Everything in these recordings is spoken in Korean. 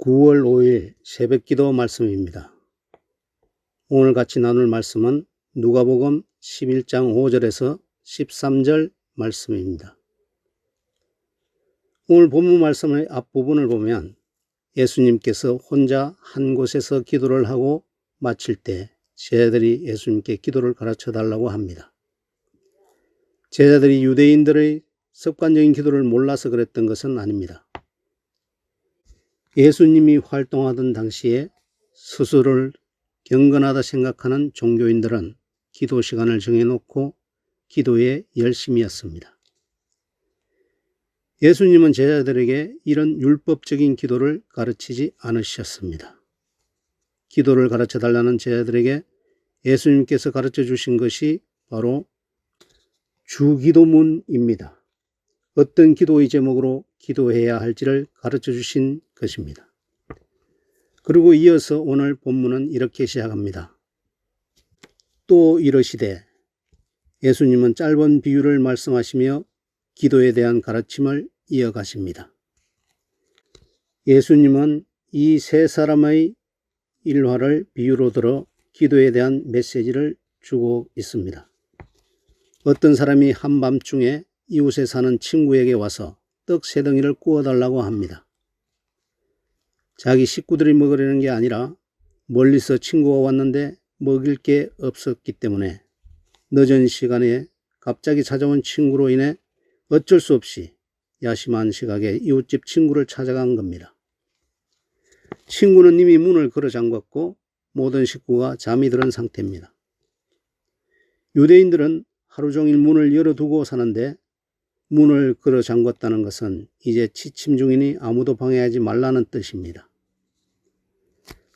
9월 5일 새벽기도 말씀입니다. 오늘 같이 나눌 말씀은 누가복음 11장 5절에서 13절 말씀입니다. 오늘 본문 말씀의 앞부분을 보면 예수님께서 혼자 한 곳에서 기도를 하고 마칠 때 제자들이 예수님께 기도를 가르쳐 달라고 합니다. 제자들이 유대인들의 습관적인 기도를 몰라서 그랬던 것은 아닙니다. 예수님이 활동하던 당시에 스스로를 경건하다 생각하는 종교인들은 기도 시간을 정해놓고 기도에 열심이었습니다. 예수님은 제자들에게 이런 율법적인 기도를 가르치지 않으셨습니다. 기도를 가르쳐 달라는 제자들에게 예수님께서 가르쳐 주신 것이 바로 주기도문입니다. 어떤 기도의 제목으로 기도해야 할지를 가르쳐 주신 것입니다. 그리고 이어서 오늘 본문은 이렇게 시작합니다. 또 이러시되, 예수님은 짧은 비유를 말씀하시며 기도에 대한 가르침을 이어가십니다. 예수님은 이 세 사람의 일화를 비유로 들어 기도에 대한 메시지를 주고 있습니다. 어떤 사람이 한밤중에 이웃에 사는 친구에게 와서 떡 3덩이를 구워달라고 합니다. 자기 식구들이 먹으려는 게 아니라 멀리서 친구가 왔는데 먹일 게 없었기 때문에 늦은 시간에 갑자기 찾아온 친구로 인해 어쩔 수 없이 야심한 시각에 이웃집 친구를 찾아간 겁니다. 친구는 이미 문을 걸어 잠갔고 모든 식구가 잠이 들은 상태입니다. 유대인들은 하루 종일 문을 열어두고 사는데 문을 걸어 잠갔다는 것은 이제 취침 중이니 아무도 방해하지 말라는 뜻입니다.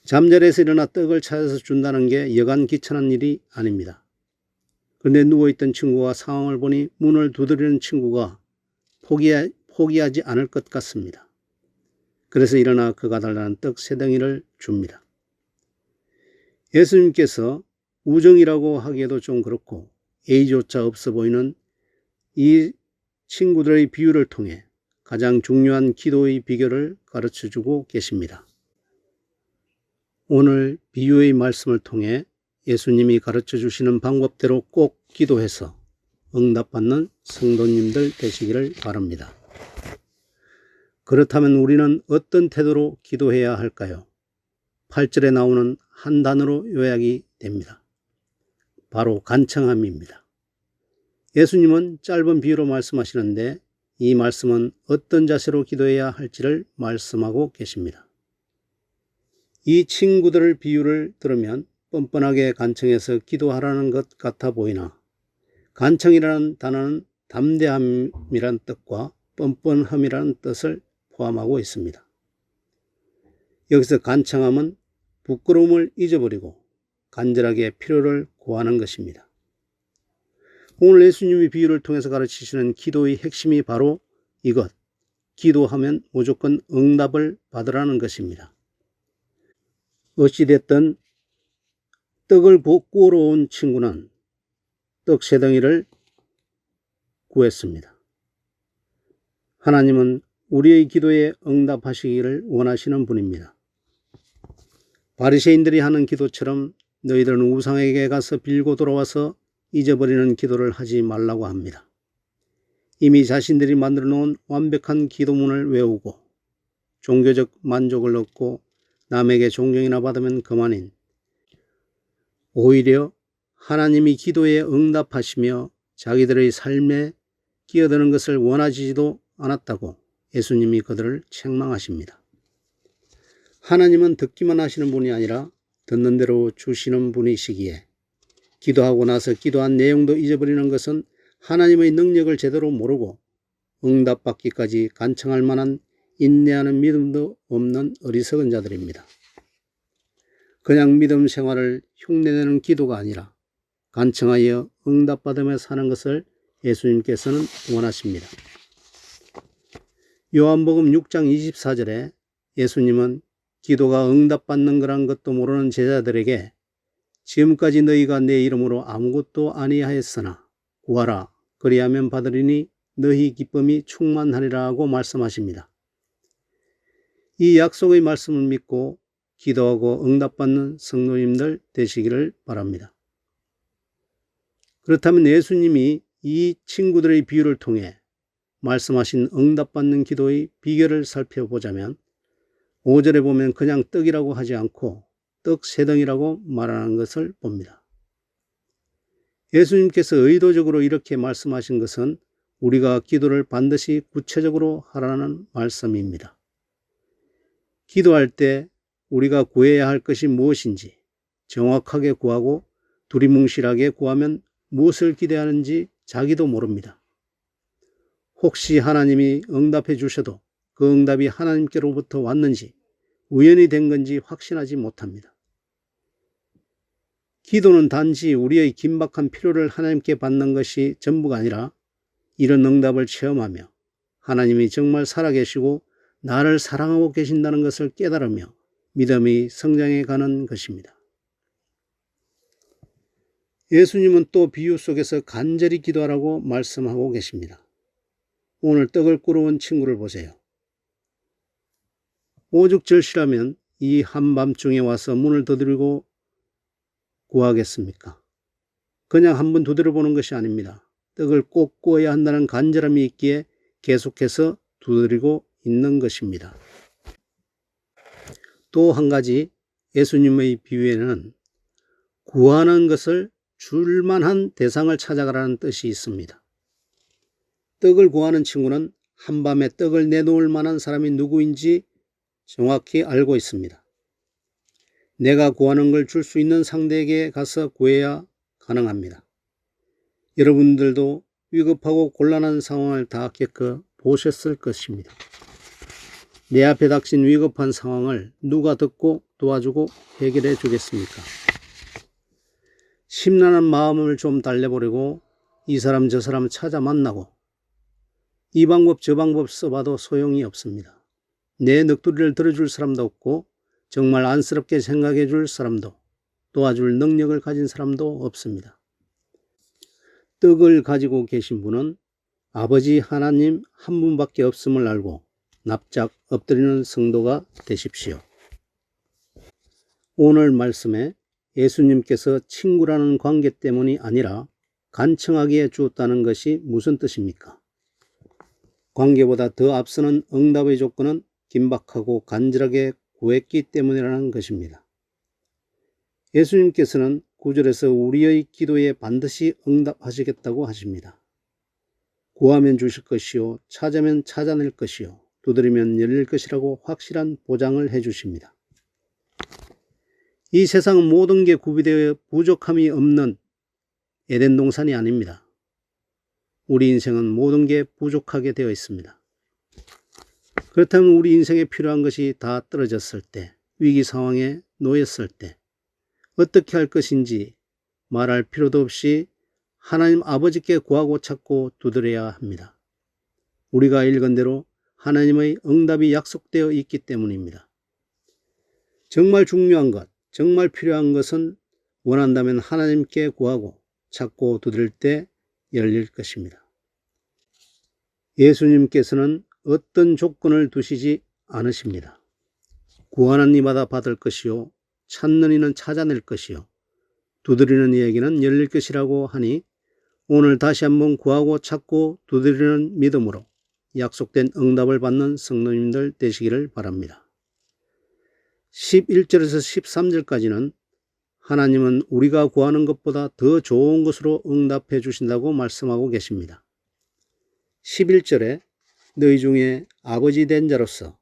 잠자리에서 일어나 떡을 찾아서 준다는 게 여간 귀찮은 일이 아닙니다. 그런데 누워있던 친구가 상황을 보니 문을 두드리는 친구가 포기하지 않을 것 같습니다. 그래서 일어나 그가 달라는 떡 3덩이를 줍니다. 예수님께서 우정이라고 하기에도 좀 그렇고 예의조차 없어 보이는 이 친구들의 비유를 통해 가장 중요한 기도의 비결을 가르쳐주고 계십니다. 오늘 비유의 말씀을 통해 예수님이 가르쳐 주시는 방법대로 꼭 기도해서 응답받는 성도님들 되시기를 바랍니다. 그렇다면 우리는 어떤 태도로 기도해야 할까요? 8절에 나오는 한 단어로 요약이 됩니다. 바로 간청함입니다. 예수님은 짧은 비유로 말씀하시는데 이 말씀은 어떤 자세로 기도해야 할지를 말씀하고 계십니다. 이 친구들의 비유를 들으면 뻔뻔하게 간청해서 기도하라는 것 같아 보이나 간청이라는 단어는 담대함이라는 뜻과 뻔뻔함이라는 뜻을 포함하고 있습니다. 여기서 간청함은 부끄러움을 잊어버리고 간절하게 필요를 구하는 것입니다. 오늘 예수님이 비유를 통해서 가르치시는 기도의 핵심이 바로 이것, 기도하면 무조건 응답을 받으라는 것입니다. 어찌됐든 떡을 구우러 온 친구는 떡 3덩이를 구했습니다. 하나님은 우리의 기도에 응답하시기를 원하시는 분입니다. 바리새인들이 하는 기도처럼 너희들은 우상에게 가서 빌고 돌아와서 잊어버리는 기도를 하지 말라고 합니다. 이미 자신들이 만들어 놓은 완벽한 기도문을 외우고 종교적 만족을 얻고 남에게 존경이나 받으면 그만인, 오히려 하나님이 기도에 응답하시며 자기들의 삶에 끼어드는 것을 원하지도 않았다고 예수님이 그들을 책망하십니다. 하나님은 듣기만 하시는 분이 아니라 듣는 대로 주시는 분이시기에 기도하고 나서 기도한 내용도 잊어버리는 것은 하나님의 능력을 제대로 모르고 응답받기까지 간청할 만한 인내하는 믿음도 없는 어리석은 자들입니다. 그냥 믿음 생활을 흉내내는 기도가 아니라 간청하여 응답받으며 사는 것을 예수님께서는 원하십니다. 요한복음 6장 24절에 예수님은 기도가 응답받는 거란 것도 모르는 제자들에게 지금까지 너희가 내 이름으로 아무것도 아니하였으나 구하라 그리하면 받으리니 너희 기쁨이 충만하리라 고 말씀하십니다. 이 약속의 말씀을 믿고 기도하고 응답받는 성도님들 되시기를 바랍니다. 그렇다면 예수님이 이 친구들의 비유를 통해 말씀하신 응답받는 기도의 비결을 살펴보자면 5절에 보면 그냥 떡이라고 하지 않고 떡 3덩이라고 말하는 것을 봅니다. 예수님께서 의도적으로 이렇게 말씀하신 것은 우리가 기도를 반드시 구체적으로 하라는 말씀입니다. 기도할 때 우리가 구해야 할 것이 무엇인지 정확하게 구하고 두리뭉실하게 구하면 무엇을 기대하는지 자기도 모릅니다. 혹시 하나님이 응답해 주셔도 그 응답이 하나님께로부터 왔는지 우연이 된 건지 확신하지 못합니다. 기도는 단지 우리의 긴박한 필요를 하나님께 받는 것이 전부가 아니라 이런 응답을 체험하며 하나님이 정말 살아계시고 나를 사랑하고 계신다는 것을 깨달으며 믿음이 성장해 가는 것입니다. 예수님은 또 비유 속에서 간절히 기도하라고 말씀하고 계십니다. 오늘 떡을 꾸러온 친구를 보세요. 오죽 절실하면 이 한밤중에 와서 문을 두드리고 구하겠습니까? 그냥 한번 두드려보는 것이 아닙니다. 떡을 꼭 구워야 한다는 간절함이 있기에 계속해서 두드리고 있는 것입니다. 또 한 가지 예수님의 비유에는 구하는 것을 줄만한 대상을 찾아가라는 뜻이 있습니다. 떡을 구하는 친구는 한밤에 떡을 내놓을 만한 사람이 누구인지 정확히 알고 있습니다. 내가 구하는 걸 줄 수 있는 상대에게 가서 구해야 가능합니다. 여러분들도 위급하고 곤란한 상황을 다 겪어 보셨을 것입니다. 내 앞에 닥친 위급한 상황을 누가 듣고 도와주고 해결해 주겠습니까? 심란한 마음을 좀 달래보려고 이 사람 저 사람 찾아 만나고 이 방법 저 방법 써봐도 소용이 없습니다. 내 넋두리를 들어줄 사람도 없고 정말 안쓰럽게 생각해 줄 사람도 도와줄 능력을 가진 사람도 없습니다. 떡을 가지고 계신 분은 아버지 하나님 한 분밖에 없음을 알고 납작 엎드리는 성도가 되십시오. 오늘 말씀에 예수님께서 친구라는 관계 때문이 아니라 간청하기에 주었다는 것이 무슨 뜻입니까? 관계보다 더 앞서는 응답의 조건은 긴박하고 간절하게 구했기 때문이라는 것입니다. 예수님께서는 9절에서 우리의 기도에 반드시 응답하시겠다고 하십니다. 구하면 주실 것이요 찾으면 찾아낼 것이요 두드리면 열릴 것이라고 확실한 보장을 해주십니다. 이 세상은 모든 게 구비되어 부족함이 없는 에덴 동산이 아닙니다. 우리 인생은 모든 게 부족하게 되어 있습니다. 그렇다면 우리 인생에 필요한 것이 다 떨어졌을 때, 위기 상황에 놓였을 때 어떻게 할 것인지 말할 필요도 없이 하나님 아버지께 구하고 찾고 두드려야 합니다. 우리가 읽은 대로 하나님의 응답이 약속되어 있기 때문입니다. 정말 중요한 것, 정말 필요한 것은 원한다면 하나님께 구하고 찾고 두드릴 때 열릴 것입니다. 예수님께서는 어떤 조건을 두시지 않으십니다. 구하는 이마다 받을 것이요 찾는 이는 찾아낼 것이요 두드리는 이에게는 열릴 것이라고 하니 오늘 다시 한번 구하고 찾고 두드리는 믿음으로 약속된 응답을 받는 성도님들 되시기를 바랍니다. 11절에서 13절까지는 하나님은 우리가 구하는 것보다 더 좋은 것으로 응답해 주신다고 말씀하고 계십니다. 11절에 너희 중에 아버지 된 자로서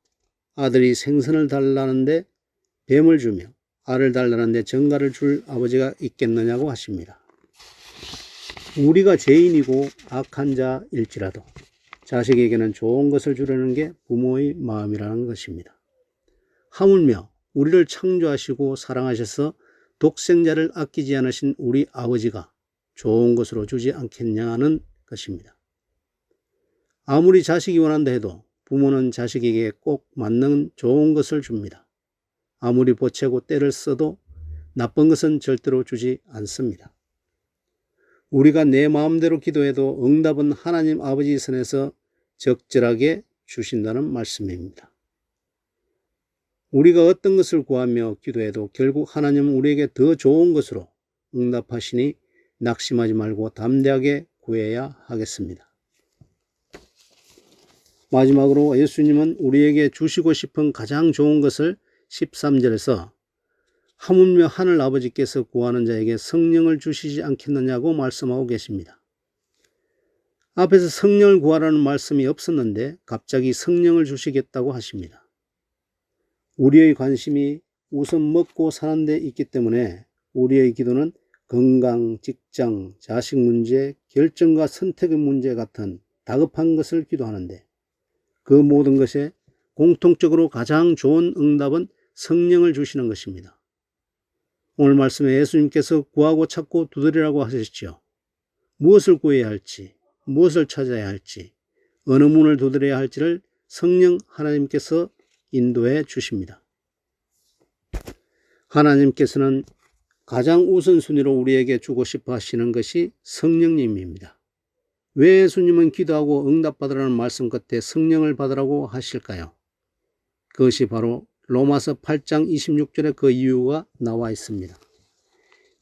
아들이 생선을 달라는데 뱀을 주며 알을 달라는데 정갈을 줄 아버지가 있겠느냐고 하십니다. 우리가 죄인이고 악한 자일지라도 자식에게는 좋은 것을 주려는 게 부모의 마음이라는 것입니다. 하물며 우리를 창조하시고 사랑하셔서 독생자를 아끼지 않으신 우리 아버지가 좋은 것으로 주지 않겠냐는 것입니다. 아무리 자식이 원한다 해도 부모는 자식에게 꼭 맞는 좋은 것을 줍니다. 아무리 보채고 때를 써도 나쁜 것은 절대로 주지 않습니다. 우리가 내 마음대로 기도해도 응답은 하나님 아버지 선에서 적절하게 주신다는 말씀입니다. 우리가 어떤 것을 구하며 기도해도 결국 하나님은 우리에게 더 좋은 것으로 응답하시니 낙심하지 말고 담대하게 구해야 하겠습니다. 마지막으로 예수님은 우리에게 주시고 싶은 가장 좋은 것을 13절에서 하물며 하늘 아버지께서 구하는 자에게 성령을 주시지 않겠느냐고 말씀하고 계십니다. 앞에서 성령을 구하라는 말씀이 없었는데 갑자기 성령을 주시겠다고 하십니다. 우리의 관심이 우선 먹고 사는 데 있기 때문에 우리의 기도는 건강, 직장, 자식 문제, 결정과 선택의 문제 같은 다급한 것을 기도하는데 그 모든 것에 공통적으로 가장 좋은 응답은 성령을 주시는 것입니다. 오늘 말씀에 예수님께서 구하고 찾고 두드리라고 하셨죠. 무엇을 구해야 할지, 무엇을 찾아야 할지, 어느 문을 두드려야 할지를 성령 하나님께서 인도해 주십니다. 하나님께서는 가장 우선순위로 우리에게 주고 싶어 하시는 것이 성령님입니다. 왜 예수님은 기도하고 응답받으라는 말씀 끝에 성령을 받으라고 하실까요? 그것이 바로 로마서 8장 26절에 그 이유가 나와 있습니다.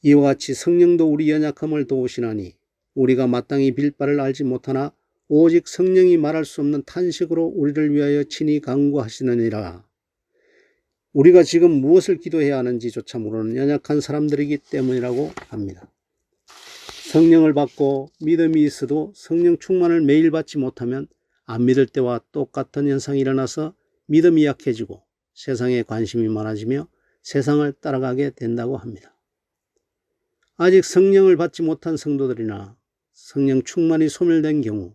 이와 같이 성령도 우리 연약함을 도우시나니 우리가 마땅히 빌 바를 알지 못하나 오직 성령이 말할 수 없는 탄식으로 우리를 위하여 친히 간구하시느니라. 우리가 지금 무엇을 기도해야 하는지조차 모르는 연약한 사람들이기 때문이라고 합니다. 성령을 받고 믿음이 있어도 성령 충만을 매일 받지 못하면 안 믿을 때와 똑같은 현상이 일어나서 믿음이 약해지고 세상에 관심이 많아지며 세상을 따라가게 된다고 합니다. 아직 성령을 받지 못한 성도들이나 성령 충만이 소멸된 경우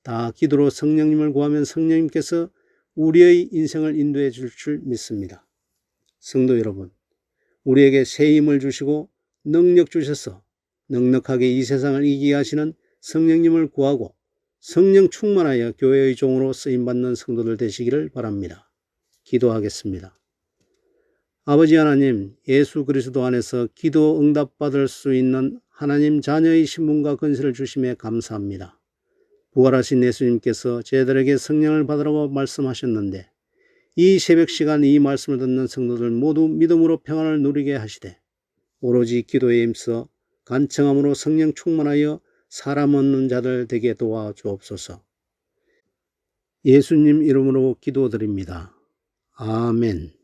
다 기도로 성령님을 구하면 성령님께서 우리의 인생을 인도해 줄 줄 믿습니다. 성도 여러분, 우리에게 새 힘을 주시고 능력 주셔서 넉넉하게 이 세상을 이기게 하시는 성령님을 구하고 성령 충만하여 교회의 종으로 쓰임받는 성도들 되시기를 바랍니다. 기도하겠습니다. 아버지 하나님, 예수 그리스도 안에서 기도 응답받을 수 있는 하나님 자녀의 신분과 권세를 주심에 감사합니다. 부활하신 예수님께서 저희들에게 성령을 받으라고 말씀하셨는데 이 새벽 시간 이 말씀을 듣는 성도들 모두 믿음으로 평안을 누리게 하시되 오로지 기도에 힘써 간청함으로 성령 충만하여 사람 얻는 자들 되게 도와주옵소서. 예수님 이름으로 기도드립니다. 아멘.